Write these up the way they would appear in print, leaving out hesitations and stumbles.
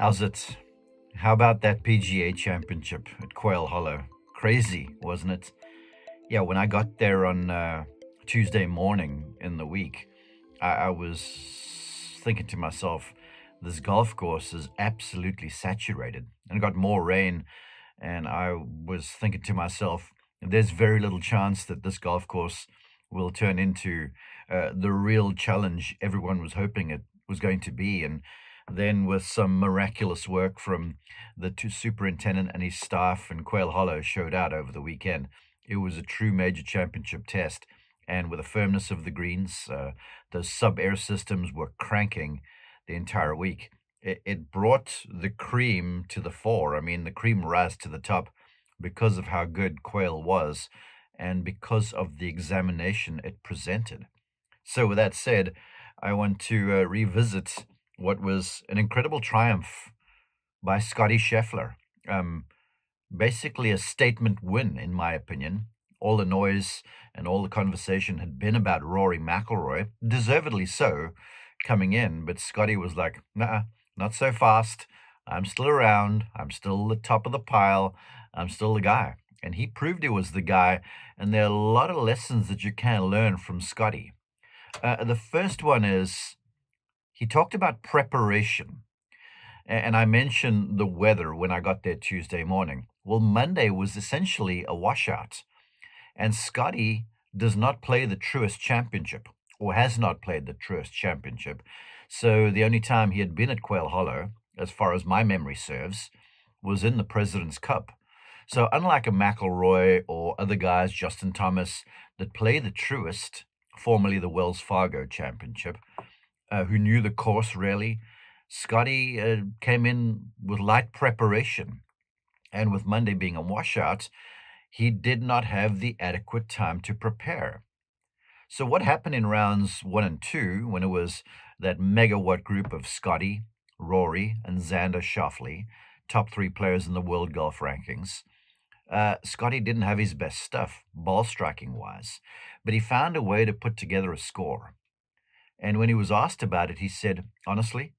How's it? How about that PGA Championship at Quail Hollow? Crazy, wasn't it? Yeah, when I got there on Tuesday morning in the week, I was thinking to myself, this golf course is absolutely saturated and got more rain. And I was thinking to myself, there's very little chance that this golf course will turn into the real challenge everyone was hoping it was going to be. And then, with some miraculous work from the two superintendent and his staff, and Quail Hollow showed out over the weekend. It was a true major championship test. And with the firmness of the greens, those sub air systems were cranking the entire week. It brought the cream to the fore. I mean, the cream rise to the top because of how good Quail was and because of the examination it presented. So, with that said, I want to revisit what was an incredible triumph by Scottie Scheffler. Um, Basically, a statement win, in my opinion. All the noise and all the conversation had been about Rory McIlroy, deservedly so, coming in. But Scotty was like, nah, not so fast. I'm still around. I'm still the top of the pile. I'm still the guy. And he proved he was the guy. And there are a lot of lessons that you can learn from Scotty. The first one is he talked about preparation. And I mentioned the weather when I got there Tuesday morning. Well, Monday was essentially a washout. And Scotty does not play the Truist Championship, or has not played the Truist Championship. So the only time he had been at Quail Hollow, as far as my memory serves, was in the President's Cup. So unlike a McIlroy or other guys, Justin Thomas, that play the Truist, formerly the Wells Fargo Championship, who knew the course really, Scotty came in with light preparation. And with Monday being a washout, he did not have the adequate time to prepare. So, what happened in rounds one and two when it was that megawatt group of Scotty, Rory, and Xander Schauffele, top three players in the world golf rankings? Scotty didn't have his best stuff, ball striking wise, but he found a way to put together a score. And when he was asked about it, he said, honestly,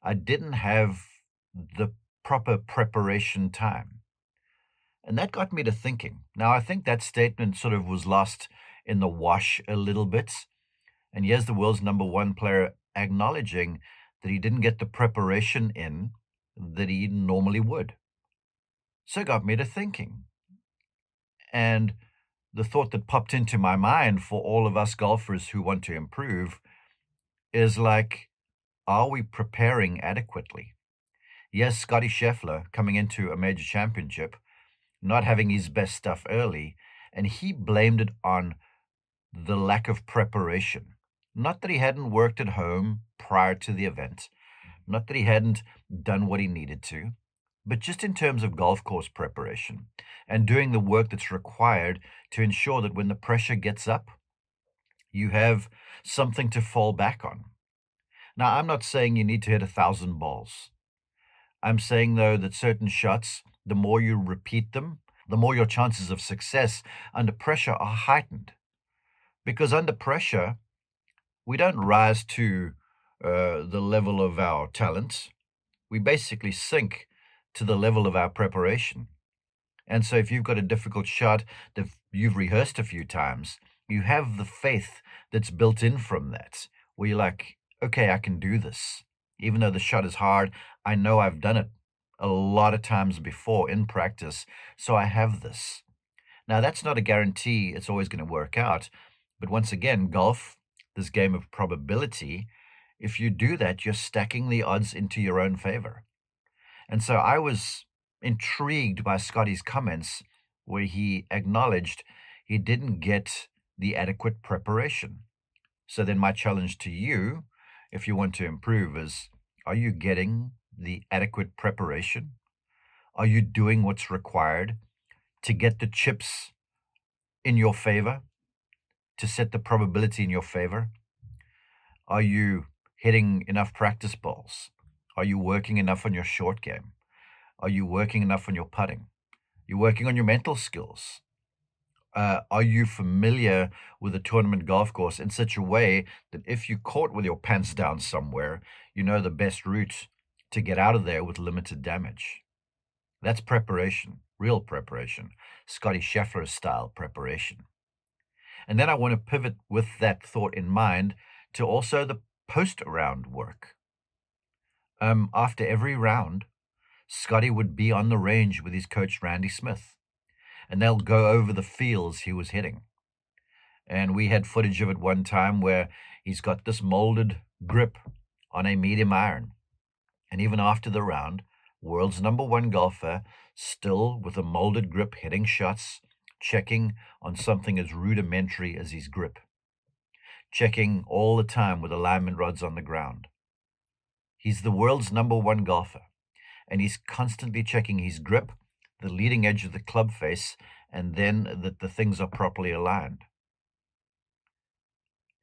I didn't have the proper preparation time. And that got me to thinking. Now, I think that statement sort of was lost in the wash a little bit. And here's the world's number one player acknowledging that he didn't get the preparation in that he normally would. So it got me to thinking. And the thought that popped into my mind for all of us golfers who want to improve is like, are we preparing adequately? Yes, Scottie Scheffler coming into a major championship, not having his best stuff early, and he blamed it on the lack of preparation. Not that he hadn't worked at home prior to the event, not that he hadn't done what he needed to, but just in terms of golf course preparation and doing the work that's required to ensure that when the pressure gets up, you have something to fall back on. Now, I'm not saying you need to hit 1,000 balls. I'm saying, though, that certain shots, the more you repeat them, the more your chances of success under pressure are heightened. Because under pressure, we don't rise to the level of our talent. We basically sink to the level of our preparation. And so if you've got a difficult shot that you've rehearsed a few times, you have the faith that's built in from that, where you're like, okay, I can do this. Even though the shot is hard, I know I've done it a lot of times before in practice, so I have this. Now, that's not a guarantee it's always going to work out. But once again, golf, this game of probability, if you do that, you're stacking the odds into your own favor. And so I was intrigued by Scotty's comments where he acknowledged he didn't get the adequate preparation. So then my challenge to you, if you want to improve, is are you getting the adequate preparation? Are you doing what's required to get the chips in your favor, to set the probability in your favor? Are you hitting enough practice balls? Are you working enough on your short game? Are you working enough on your putting? You're working on your mental skills. Are you familiar with a tournament golf course in such a way that if you're caught with your pants down somewhere, you know the best route to get out of there with limited damage. That's preparation, real preparation, Scottie Scheffler style preparation. And then I want to pivot with that thought in mind to also the post round work. After every round, Scotty would be on the range with his coach, Randy Smith, and they'll go over the fields he was hitting. And we had footage of it one time where he's got this molded grip on a medium iron. And even after the round, world's number one golfer, still with a molded grip hitting shots, checking on something as rudimentary as his grip, checking all the time with alignment rods on the ground. He's the world's number one golfer, and he's constantly checking his grip, the leading edge of the club face, and then that the things are properly aligned.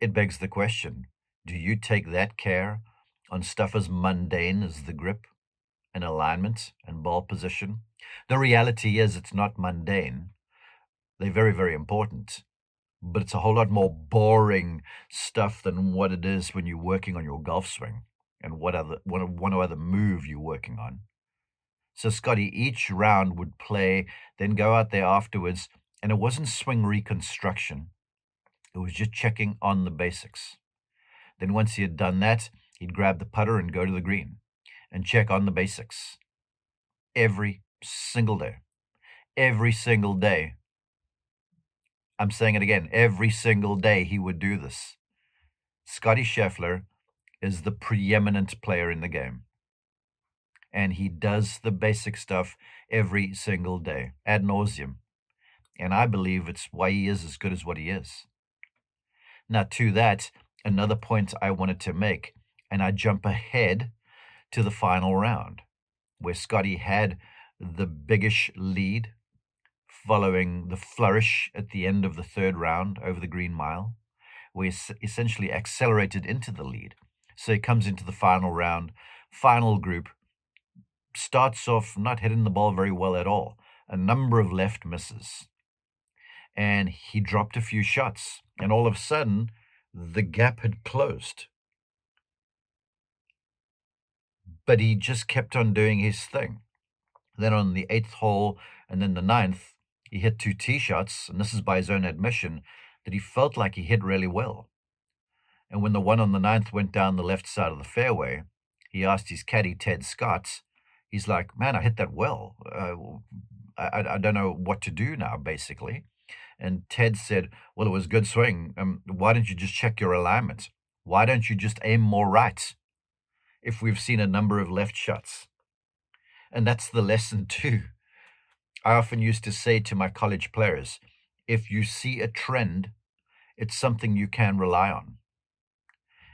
It begs the question, do you take that care on stuff as mundane as the grip and alignment and ball position? The reality is it's not mundane. They're very, very important, but it's a whole lot more boring stuff than what it is when you're working on your golf swing and what other move you're working on. So Scotty, each round would play, then go out there afterwards, and it wasn't swing reconstruction. It was just checking on the basics. Then once he had done that, he'd grab the putter and go to the green and check on the basics. Every single day. Every single day. I'm saying it again. Every single day he would do this. Scottie Scheffler is the preeminent player in the game. And he does the basic stuff every single day, ad nauseum. And I believe it's why he is as good as what he is. Now, to that, another point I wanted to make, and I jump ahead to the final round, where Scotty had the biggish lead following the flourish at the end of the third round over the green mile, where he essentially accelerated into the lead. So he comes into the final round, final group, starts off not hitting the ball very well at all, a number of left misses. And he dropped a few shots, and all of a sudden, the gap had closed. But he just kept on doing his thing. Then on the 8th hole and then the 9th, he hit 2 tee shots, and this is by his own admission, that he felt like he hit really well. And when the one on the 9th went down the left side of the fairway, he asked his caddy, Ted Scott, he's like, man, I hit that well. I don't know what to do now, basically. And Ted said, well, it was a good swing. Why don't you just check your alignment? Why don't you just aim more right if we've seen a number of left shots? And that's the lesson too. I often used to say to my college players, if you see a trend, it's something you can rely on.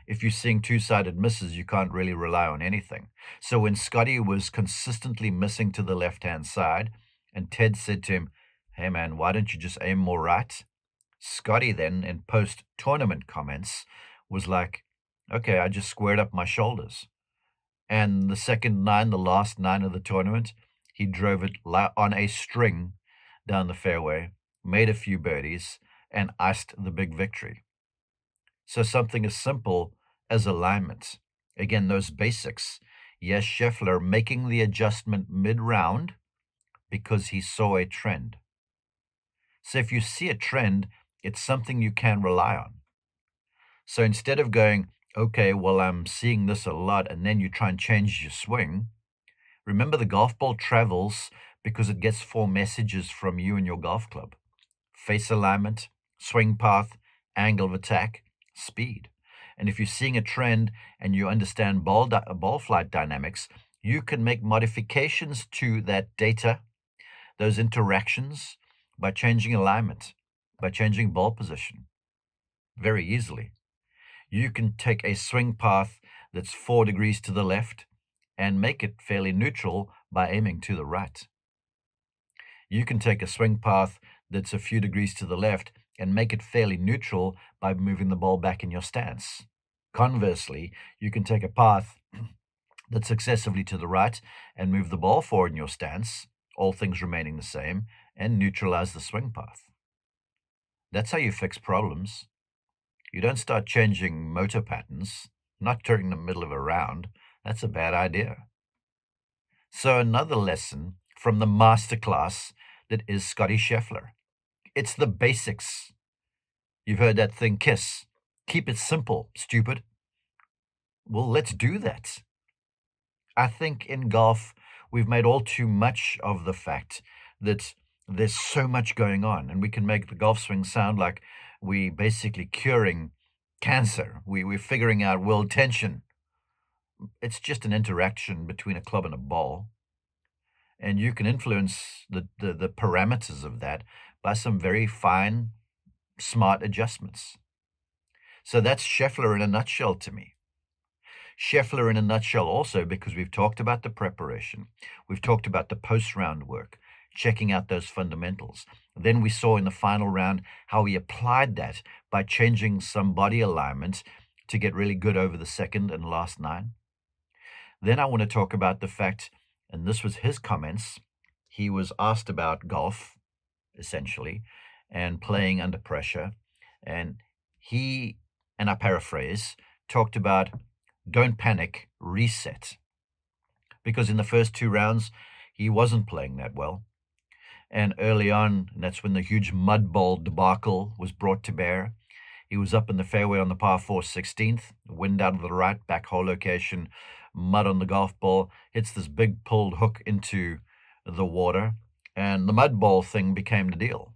If you're seeing two-sided misses, you can't really rely on anything. So when Scotty was consistently missing to the left-hand side, and Ted said to him, hey man, why don't you just aim more right? Scotty then, in post-tournament comments, was like, okay, I just squared up my shoulders. And the second 9, the last 9 of the tournament, he drove it on a string down the fairway, made a few birdies, and iced the big victory. So something as simple as alignment. Again, those basics. Yes, Scheffler making the adjustment mid-round because he saw a trend. So if you see a trend, it's something you can rely on. So instead of going, okay, well, I'm seeing this a lot, and then you try and change your swing, remember the golf ball travels because it gets 4 messages from you and your golf club. Face alignment, swing path, angle of attack, speed. And if you're seeing a trend and you understand ball flight dynamics, you can make modifications to that data, those interactions, by changing alignment, by changing ball position, very easily. You can take a swing path that's 4 degrees to the left and make it fairly neutral by aiming to the right. You can take a swing path that's a few degrees to the left and make it fairly neutral by moving the ball back in your stance. Conversely, you can take a path that's excessively to the right and move the ball forward in your stance, all things remaining the same, and neutralize the swing path. That's how you fix problems. You don't start changing motor patterns, not during the middle of a round. That's a bad idea. So, another lesson from the masterclass that is Scottie Scheffler. It's the basics. You've heard that thing, KISS. Keep it simple, stupid. Well, let's do that. I think in golf, we've made all too much of the fact that there's so much going on, and we can make the golf swing sound like we basically curing cancer. We're figuring out world tension. It's just an interaction between a club and a ball, and you can influence the parameters of that by some very fine, smart adjustments. So that's Scheffler in a nutshell to me. Scheffler in a nutshell also, because we've talked about the preparation, we've talked about the post-round work, checking out those fundamentals. Then we saw in the final round how he applied that by changing some body alignment to get really good over the second and last nine. Then I want to talk about the fact, and this was his comments, he was asked about golf, essentially, and playing under pressure. And he, and I paraphrase, talked about don't panic, reset. Because in the first two rounds, he wasn't playing that well. And early on, and that's when the huge mud bowl debacle was brought to bear. He was up in the fairway on the par 4 16th, wind out of the right, back hole location, mud on the golf ball, hits this big pulled hook into the water, and the mud bowl thing became the deal.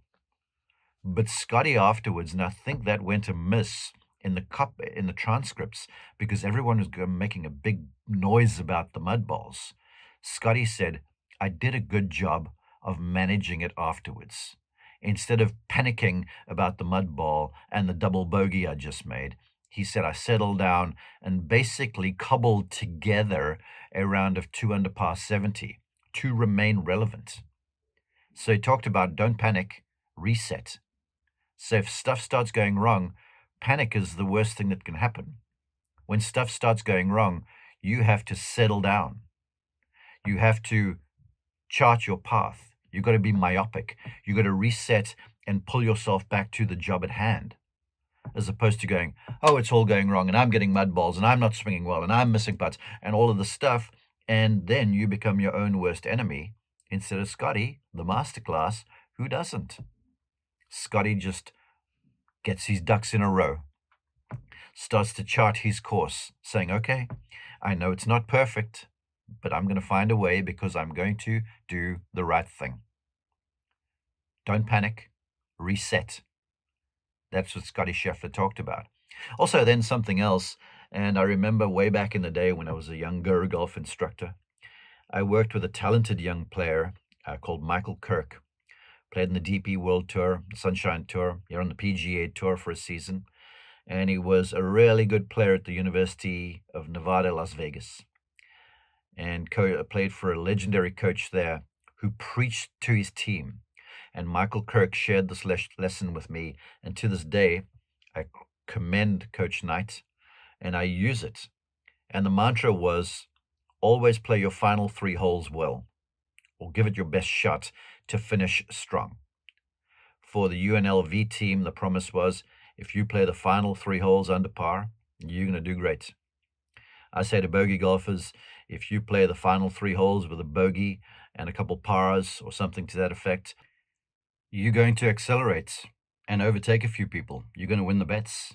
But Scotty afterwards, and I think that went amiss in the transcripts because everyone was making a big noise about the mud balls. Scotty said, "I did a good job of managing it afterwards. Instead of panicking about the mud ball and the double bogey I just made," he said, "I settled down and basically cobbled together a round of 2 under par 70 to remain relevant." So he talked about don't panic, reset. So if stuff starts going wrong, panic is the worst thing that can happen. When stuff starts going wrong, you have to settle down. You have to chart your path. You've got to be myopic. You've got to reset and pull yourself back to the job at hand, as opposed to going, oh, it's all going wrong, and I'm getting mud balls, and I'm not swinging well, and I'm missing putts, and all of the stuff, and then you become your own worst enemy, instead of Scotty, the masterclass, who doesn't. Scotty just gets his ducks in a row, starts to chart his course, saying, okay, I know it's not perfect, but I'm going to find a way because I'm going to do the right thing. Don't panic, reset. That's what Scottie Scheffler talked about. Also, then something else, and I remember way back in the day when I was a younger golf instructor, I worked with a talented young player called Michael Kirk. Played in the DP World Tour, Sunshine Tour, here on the PGA Tour for a season, and he was a really good player at the University of Nevada, Las Vegas, and played for a legendary coach there who preached to his team. And Michael Kirk shared this lesson with me, and to this day, I commend Coach Knight, and I use it. And the mantra was, always play your final 3 holes well, or give it your best shot to finish strong. For the UNLV team, the promise was, if you play the final 3 holes under par, you're going to do great. I say to bogey golfers, if you play the final 3 holes with a bogey and a couple pars or something to that effect, you're going to accelerate and overtake a few people. You're going to win the bets.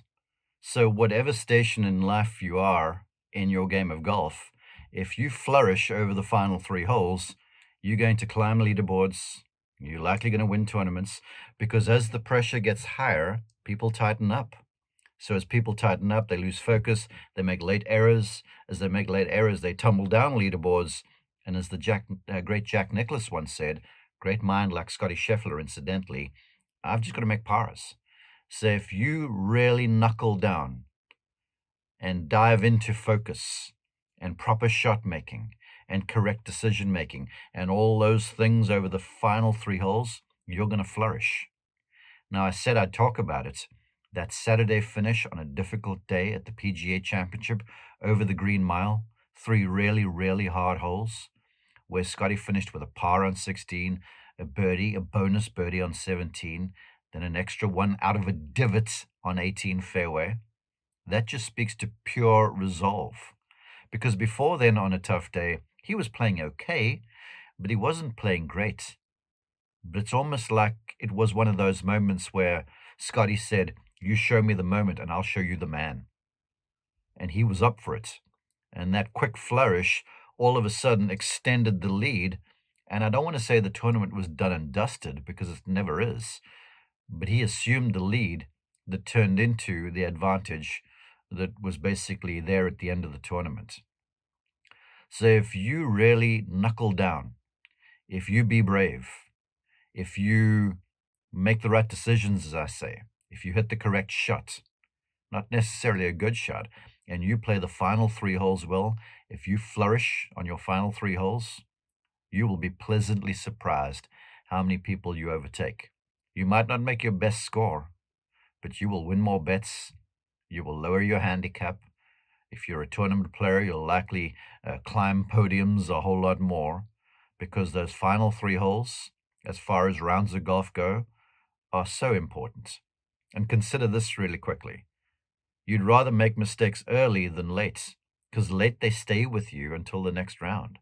So whatever station in life you are in your game of golf, if you flourish over the final 3 holes, you're going to climb leaderboards. You're likely going to win tournaments because as the pressure gets higher, people tighten up. So as people tighten up, they lose focus, they make late errors. As they make late errors, they tumble down leaderboards. And as the great Jack Nicklaus once said, great mind like Scottie Scheffler, incidentally, I've just got to make pars. So if you really knuckle down and dive into focus and proper shot making and correct decision making and all those things over the final 3 holes, you're going to flourish. Now, I said I'd talk about it. That Saturday finish on a difficult day at the PGA Championship over the Green Mile, 3 really, really hard holes, where Scotty finished with a par on 16, a birdie, a bonus birdie on 17, then an extra one out of a divot on 18 fairway. That just speaks to pure resolve. Because before then, on a tough day, He was playing okay, but he wasn't playing great. But it's almost like it was one of those moments where Scotty said, "You show me the moment and I'll show you the man." And he was up for it. And that quick flourish all of a sudden extended the lead. And I don't want to say the tournament was done and dusted because it never is, but he assumed the lead that turned into the advantage that was basically there at the end of the tournament. So if you really knuckle down, if you be brave, if you make the right decisions, as I say, if you hit the correct shot, not necessarily a good shot, and you play the final 3 holes well, if you flourish on your final 3 holes, you will be pleasantly surprised how many people you overtake. You might not make your best score, but you will win more bets. You will lower your handicap. If you're a tournament player, you'll likely climb podiums a whole lot more because those final 3 holes, as far as rounds of golf go, are so important. And consider this really quickly. You'd rather make mistakes early than late, because late they stay with you until the next round.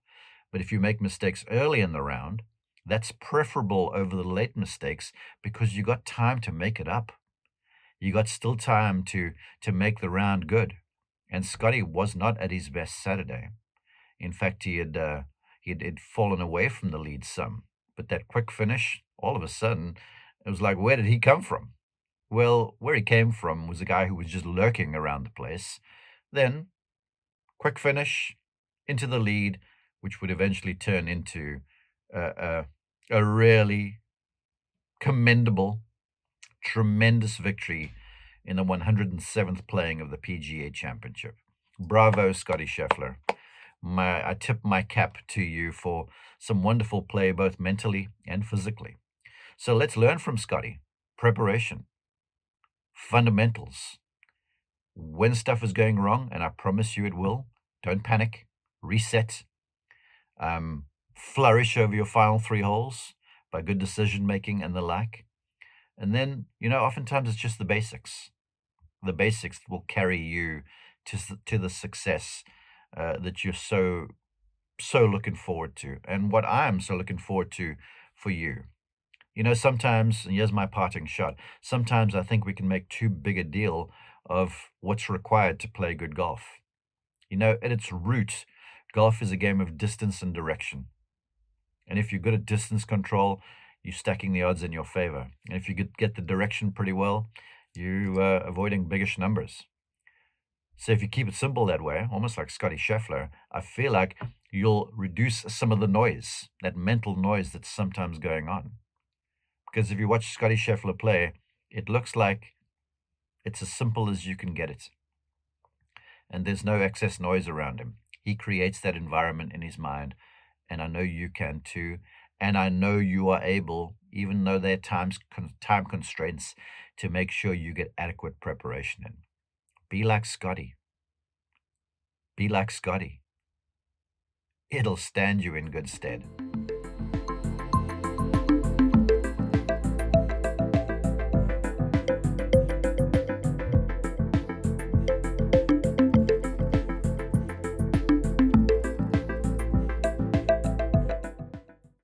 But if you make mistakes early in the round, that's preferable over the late mistakes because you got time to make it up. You got still time to make the round good. And Scotty was not at his best Saturday. In fact, he'd fallen away from the lead some. But that quick finish, all of a sudden, it was like, where did he come from? Well, where he came from was a guy who was just lurking around the place. Then, quick finish into the lead, which would eventually turn into a really commendable, tremendous victory in the 107th playing of the PGA Championship. Bravo, Scottie Scheffler. I tip my cap to you for some wonderful play, both mentally and physically. So let's learn from Scotty. Preparation, fundamentals. When stuff is going wrong, and I promise you it will, don't panic, reset, flourish over your final 3 holes by good decision making and the like. And then, oftentimes it's just the basics. The basics will carry you to the success that you're so looking forward to, and what I'm so looking forward to for you. Sometimes, and here's my parting shot, sometimes I think we can make too big a deal of what's required to play good golf. At its root, golf is a game of distance and direction. And if you're good at distance control, you're stacking the odds in your favor. And if you get the direction pretty well, you're avoiding biggish numbers. So if you keep it simple that way, almost like Scottie Scheffler, I feel like you'll reduce some of the noise, that mental noise that's sometimes going on. Because if you watch Scottie Scheffler play, it looks like it's as simple as you can get it. And there's no excess noise around him. He creates that environment in his mind, and I know you can too. And I know you are able, even though there are time constraints, to make sure you get adequate preparation in. Be like Scotty. Be like Scotty. It'll stand you in good stead.